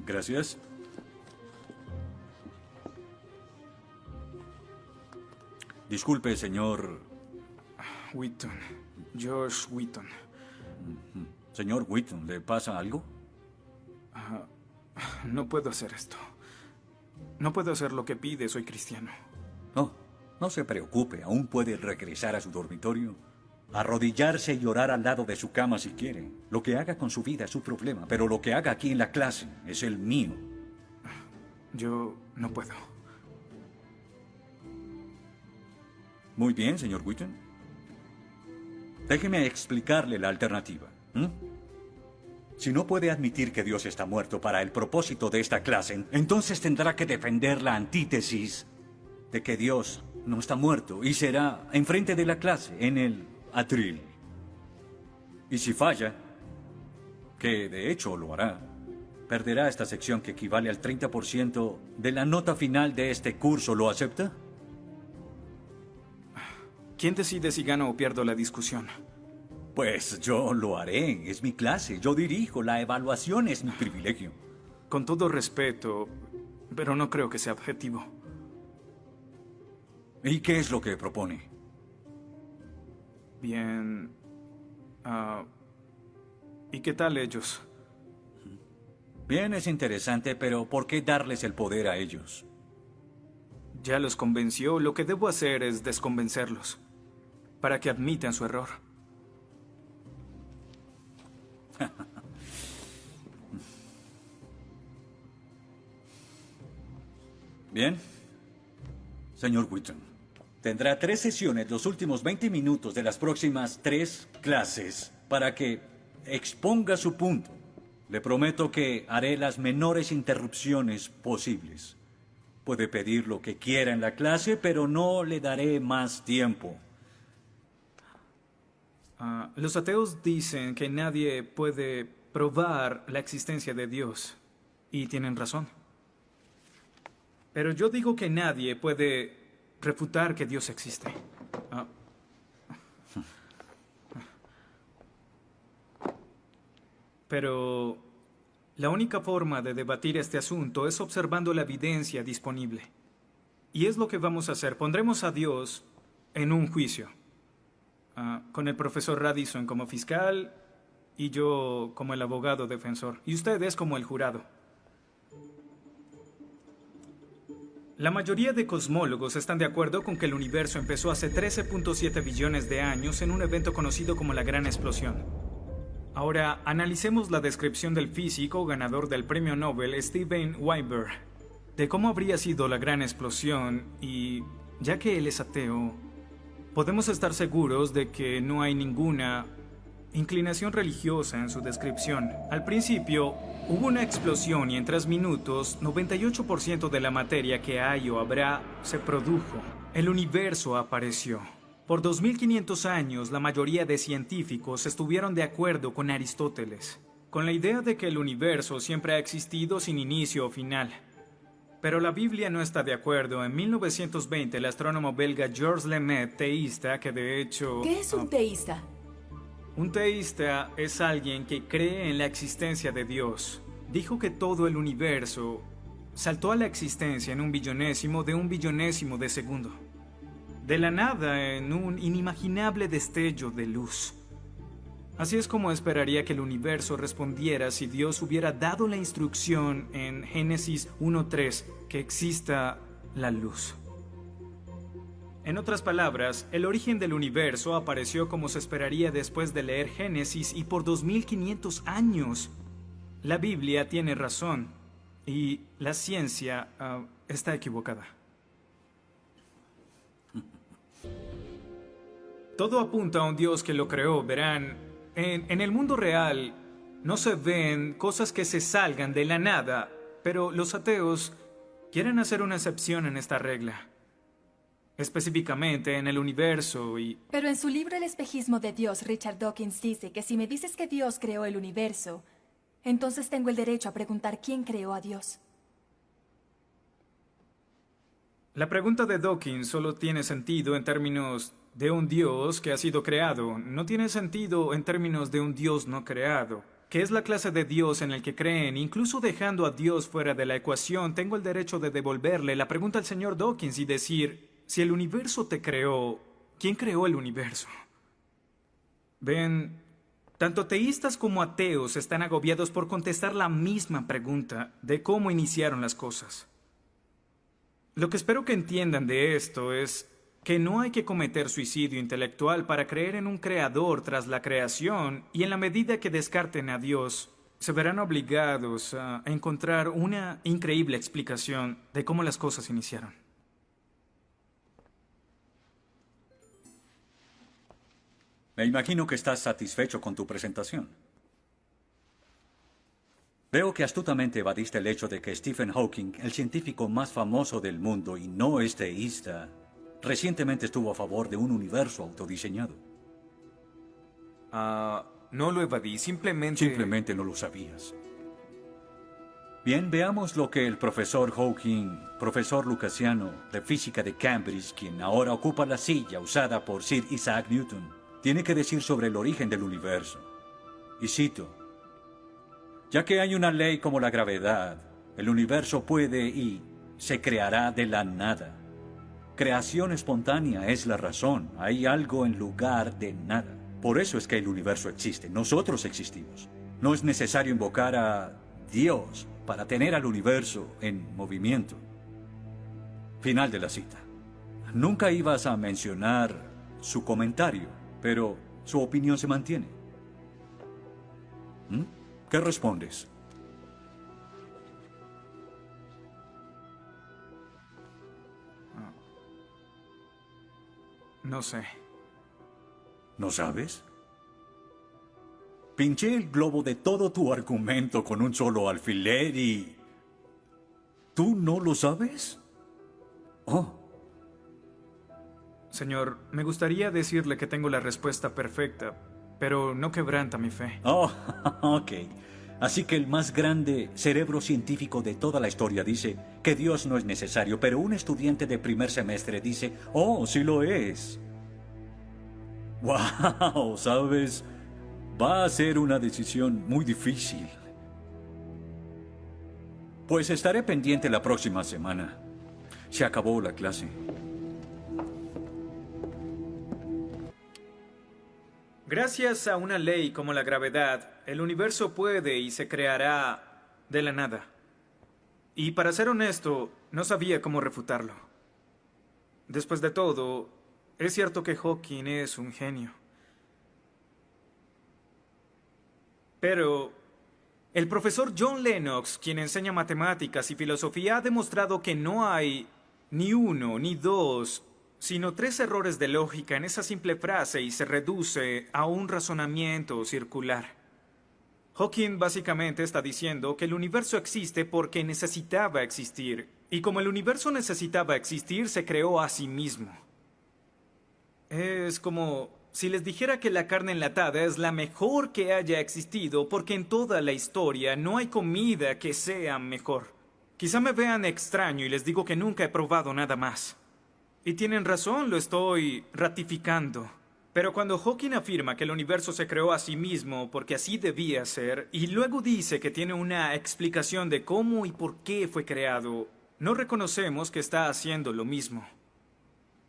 Gracias. Disculpe, señor... Wheaton. Josh Wheaton. Señor Wheaton, ¿le pasa algo? No puedo hacer esto. No puedo hacer lo que pide, soy cristiano. No, no se preocupe, aún puede regresar a su dormitorio, arrodillarse y orar al lado de su cama si quiere. Lo que haga con su vida es su problema, pero lo que haga aquí en la clase es el mío. Yo no puedo. Muy bien, señor Wheaton. Déjeme explicarle la alternativa. Si no puede admitir que Dios está muerto para el propósito de esta clase, entonces tendrá que defender la antítesis de que Dios no está muerto y será enfrente de la clase, en el atril. Y si falla, que de hecho lo hará, perderá esta sección que equivale al 30% de la nota final de este curso. ¿Lo acepta? ¿Quién decide si gano o pierdo la discusión? Pues yo lo haré. Es mi clase. Yo dirijo. La evaluación es mi privilegio. Con todo respeto, pero no creo que sea objetivo. ¿Y qué es lo que propone? Bien. ¿Y qué tal ellos? Bien, es interesante, pero ¿por qué darles el poder a ellos? Ya los convenció. Lo que debo hacer es desconvencerlos, para que admitan su error. Bien. Señor Wheaton, tendrá 3 sesiones los últimos 20 minutos de las próximas 3 clases para que exponga su punto. Le prometo que haré las menores interrupciones posibles. Puede pedir lo que quiera en la clase, pero no le daré más tiempo. Los ateos dicen que nadie puede probar la existencia de Dios. Y tienen razón. Pero yo digo que nadie puede refutar que Dios existe. Pero la única forma de debatir este asunto es observando la evidencia disponible. Y es lo que vamos a hacer. Pondremos a Dios en un juicio. Con el profesor Radisson como fiscal y yo como el abogado defensor. Y ustedes como el jurado. La mayoría de cosmólogos están de acuerdo con que el universo empezó hace 13.7 billones de años en un evento conocido como la Gran Explosión. Ahora, analicemos la descripción del físico ganador del premio Nobel Steven Weinberg de cómo habría sido la Gran Explosión y, ya que él es ateo, podemos estar seguros de que no hay ninguna inclinación religiosa en su descripción. Al principio, hubo una explosión y en 3 minutos, 98% de la materia que hay o habrá se produjo. El universo apareció. Por 2500 años, la mayoría de científicos estuvieron de acuerdo con Aristóteles, con la idea de que el universo siempre ha existido sin inicio o final. Pero la Biblia no está de acuerdo. En 1920, el astrónomo belga Georges Lemaitre, teísta, que de hecho... ¿Qué es un teísta? Un teísta es alguien que cree en la existencia de Dios. Dijo que todo el universo saltó a la existencia en 1/1000.000 de 1/1000.000 de segundo. De la nada, en un inimaginable destello de luz. Así es como esperaría que el universo respondiera si Dios hubiera dado la instrucción en Génesis 1:3 que exista la luz. En otras palabras, el origen del universo apareció como se esperaría después de leer Génesis y por 2500 años. La Biblia tiene razón y la ciencia está equivocada. Todo apunta a un Dios que lo creó, verán. En el mundo real no se ven cosas que se salgan de la nada, pero los ateos quieren hacer una excepción en esta regla. Específicamente en el universo y... Pero en su libro El espejismo de Dios, Richard Dawkins dice que si me dices que Dios creó el universo, entonces tengo el derecho a preguntar quién creó a Dios. La pregunta de Dawkins solo tiene sentido en términos de un Dios que ha sido creado. No tiene sentido en términos de un Dios no creado. que es la clase de Dios en el que creen, incluso dejando a Dios fuera de la ecuación, tengo el derecho de devolverle la pregunta al señor Dawkins y decir, si el universo te creó, ¿quién creó el universo? Ven, tanto teístas como ateos están agobiados por contestar la misma pregunta de cómo iniciaron las cosas. Lo que espero que entiendan de esto es que no hay que cometer suicidio intelectual para creer en un creador tras la creación, y en la medida que descarten a Dios, se verán obligados a encontrar una increíble explicación de cómo las cosas iniciaron. Me imagino que estás satisfecho con tu presentación. Veo que astutamente evadiste el hecho de que Stephen Hawking, el científico más famoso del mundo y no es teísta, recientemente estuvo a favor de un universo autodiseñado. No lo evadí, simplemente... Simplemente no lo sabías. Bien, veamos lo que el profesor Hawking, profesor lucasiano de física de Cambridge, quien ahora ocupa la silla usada por Sir Isaac Newton, tiene que decir sobre el origen del universo. Y cito: ya que hay una ley como la gravedad, el universo puede y se creará de la nada. Creación espontánea es la razón. Hay algo en lugar de nada. Por eso es que el universo existe. Nosotros existimos. No es necesario invocar a Dios para tener al universo en movimiento. Final de la cita. Nunca ibas a mencionar su comentario, pero su opinión se mantiene. ¿Qué respondes? No sé. ¿No sabes? Pinché el globo de todo tu argumento con un solo alfiler y... ¿tú no lo sabes? Oh. Señor, me gustaría decirle que tengo la respuesta perfecta, pero no quebranta mi fe. Oh, ok. Así que el más grande cerebro científico de toda la historia dice que Dios no es necesario, pero un estudiante de primer semestre dice, oh, sí lo es. Wow, ¿sabes? Va a ser una decisión muy difícil. Pues estaré pendiente la próxima semana. Se acabó la clase. Gracias a una ley como la gravedad, el universo puede y se creará de la nada. Y para ser honesto, no sabía cómo refutarlo. Después de todo, es cierto que Hawking es un genio. Pero el profesor John Lennox, quien enseña matemáticas y filosofía, ha demostrado que no hay ni uno ni dos, sino 3 errores de lógica en esa simple frase y se reduce a un razonamiento circular. Hawking básicamente está diciendo que el universo existe porque necesitaba existir, y como el universo necesitaba existir, se creó a sí mismo. Es como si les dijera que la carne enlatada es la mejor que haya existido porque en toda la historia no hay comida que sea mejor. Quizá me vean extraño y les digo que nunca he probado nada más. Y tienen razón, lo estoy ratificando. Pero cuando Hawking afirma que el universo se creó a sí mismo porque así debía ser, y luego dice que tiene una explicación de cómo y por qué fue creado, no reconocemos que está haciendo lo mismo.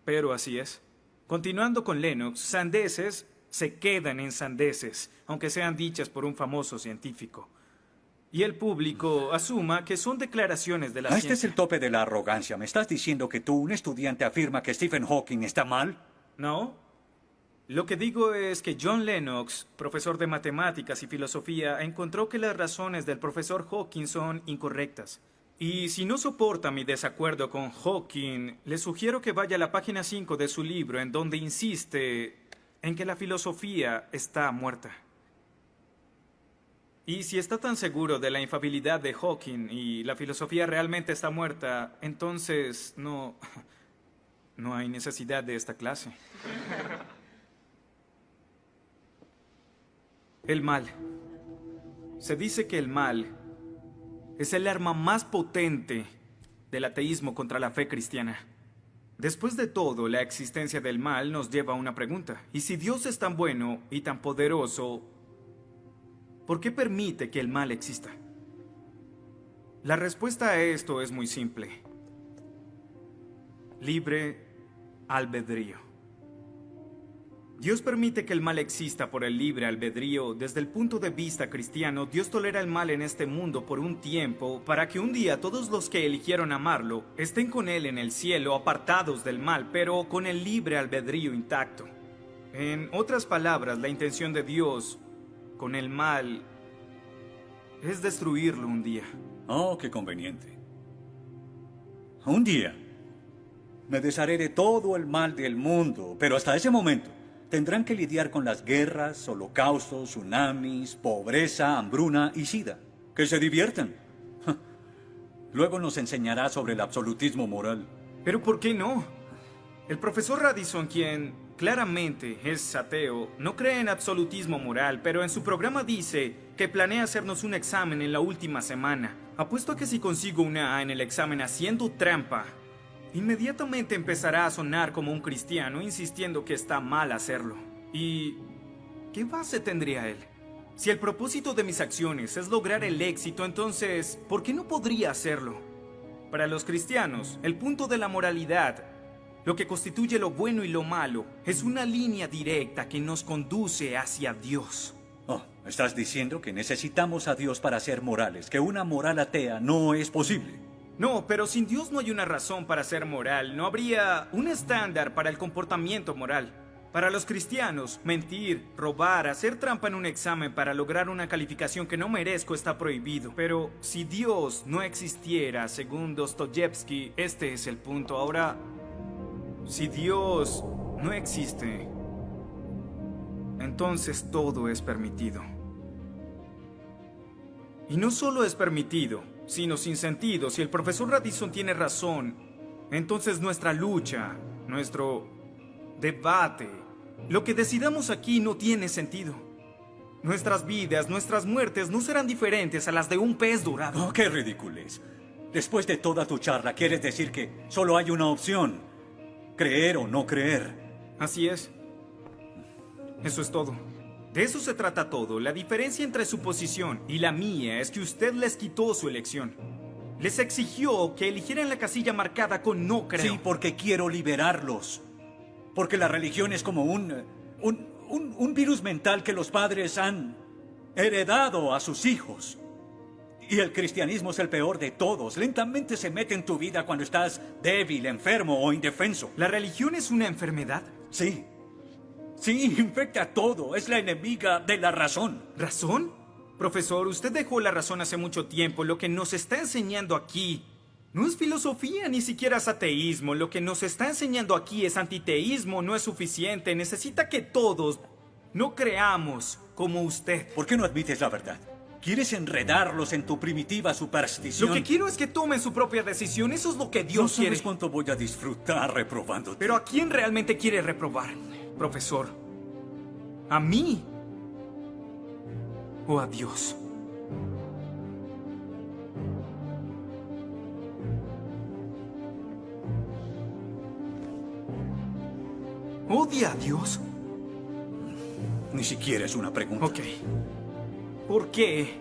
Pero así es. Continuando con Lennox, sandeces se quedan en sandeces, aunque sean dichas por un famoso científico. Y el público asuma que son declaraciones de la ciencia. Este es el tope de la arrogancia. ¿Me estás diciendo que tú, un estudiante, afirma que Stephen Hawking está mal? No. Lo que digo es que John Lennox, profesor de matemáticas y filosofía, encontró que las razones del profesor Hawking son incorrectas. Y si no soporta mi desacuerdo con Hawking, le sugiero que vaya a la página 5 de su libro, en donde insiste en que la filosofía está muerta. Y si está tan seguro de la infalibilidad de Hawking y la filosofía realmente está muerta, entonces no hay necesidad de esta clase. El mal. Se dice que el mal es el arma más potente del ateísmo contra la fe cristiana. Después de todo, la existencia del mal nos lleva a una pregunta. ¿Y si Dios es tan bueno y tan poderoso, ¿por qué permite que el mal exista? La respuesta a esto es muy simple. Libre albedrío. Dios permite que el mal exista por el libre albedrío. Desde el punto de vista cristiano, Dios tolera el mal en este mundo por un tiempo para que un día todos los que eligieron amarlo estén con Él en el cielo, apartados del mal, pero con el libre albedrío intacto. En otras palabras, la intención de Dios con el mal es destruirlo un día. Oh, qué conveniente. Un día me desharé de todo el mal del mundo, pero hasta ese momento tendrán que lidiar con las guerras, holocaustos, tsunamis, pobreza, hambruna y sida. Que se diviertan. Luego nos enseñará sobre el absolutismo moral. ¿Pero por qué no? El profesor Radisson, quien claramente es ateo, no cree en absolutismo moral, pero en su programa dice que planea hacernos un examen en la última semana. Apuesto a que si consigo una A en el examen haciendo trampa, inmediatamente empezará a sonar como un cristiano, insistiendo que está mal hacerlo. ¿Y qué base tendría él? Si el propósito de mis acciones es lograr el éxito, entonces, ¿por qué no podría hacerlo? Para los cristianos, el punto de la moralidad, lo que constituye lo bueno y lo malo, es una línea directa que nos conduce hacia Dios. Oh, estás diciendo que necesitamos a Dios para ser morales, que una moral atea no es posible. No, pero sin Dios no hay una razón para ser moral. No habría un estándar para el comportamiento moral. Para los cristianos, mentir, robar, hacer trampa en un examen para lograr una calificación que no merezco está prohibido. Pero si Dios no existiera, según Dostoyevsky, este es el punto. Ahora, si Dios no existe, entonces todo es permitido. Y no solo es permitido, sino sin sentido. Si el profesor Radisson tiene razón, entonces nuestra lucha, nuestro debate, lo que decidamos aquí no tiene sentido. Nuestras vidas, nuestras muertes no serán diferentes a las de un pez dorado. Oh, qué ridiculez. Después de toda tu charla, ¿quieres decir que solo hay una opción? Creer o no creer. Así es. Eso es todo. De eso se trata todo. La diferencia entre su posición y la mía es que usted les quitó su elección. Les exigió que eligieran la casilla marcada con no creo. Sí, porque quiero liberarlos. Porque la religión es como un virus mental que los padres han heredado a sus hijos. Y el cristianismo es el peor de todos. Lentamente se mete en tu vida cuando estás débil, enfermo o indefenso. ¿La religión es una enfermedad? Sí. Sí, infecta todo. Es la enemiga de la razón. ¿Razón? Profesor, usted dejó la razón hace mucho tiempo. Lo que nos está enseñando aquí no es filosofía, ni siquiera es ateísmo. Lo que nos está enseñando aquí es antiteísmo. No es suficiente. Necesita que todos no creamos como usted. ¿Por qué no admites la verdad? ¿Quieres enredarlos en tu primitiva superstición? Lo que quiero es que tomen su propia decisión. Eso es lo que Dios quiere. No sabes cuánto voy a disfrutar reprobándote. Pero ¿a quién realmente quiere reprobar, profesor? ¿A mí? ¿O a Dios? ¿Odia a Dios? Ni siquiera es una pregunta. Ok. ¿Por qué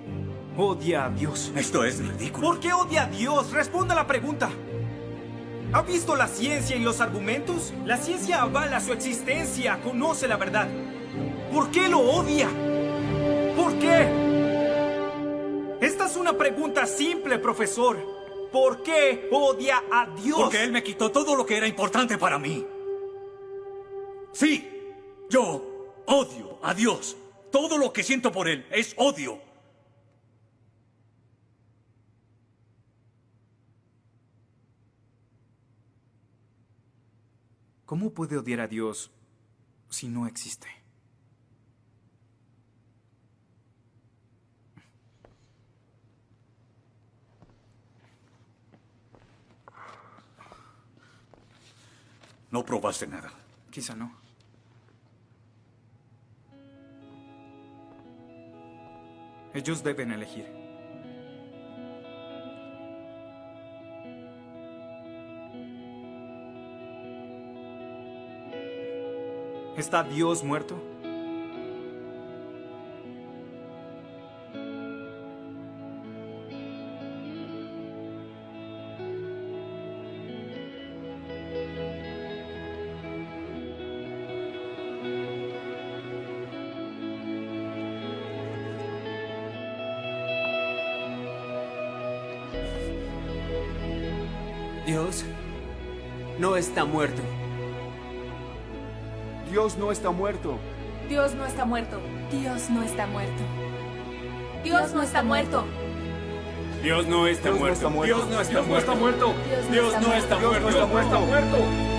odia a Dios? Esto es ridículo. ¿Por qué odia a Dios? Responda a la pregunta. ¿Ha visto la ciencia y los argumentos? La ciencia avala su existencia, conoce la verdad. ¿Por qué lo odia? ¿Por qué? Esta es una pregunta simple, profesor. ¿Por qué odia a Dios? Porque Él me quitó todo lo que era importante para mí. Sí, yo odio a Dios. Todo lo que siento por Él es odio. ¿Cómo puede odiar a Dios si no existe? No probaste nada. Quizá no. Ellos deben elegir. ¿Está Dios muerto? Dios no está muerto. Dios no está muerto. Dios no está muerto. Dios no está muerto. Dios no está muerto. Dios no está muerto. Dios no está muerto. Dios no está muerto. Dios no está muerto. Dios no está muerto.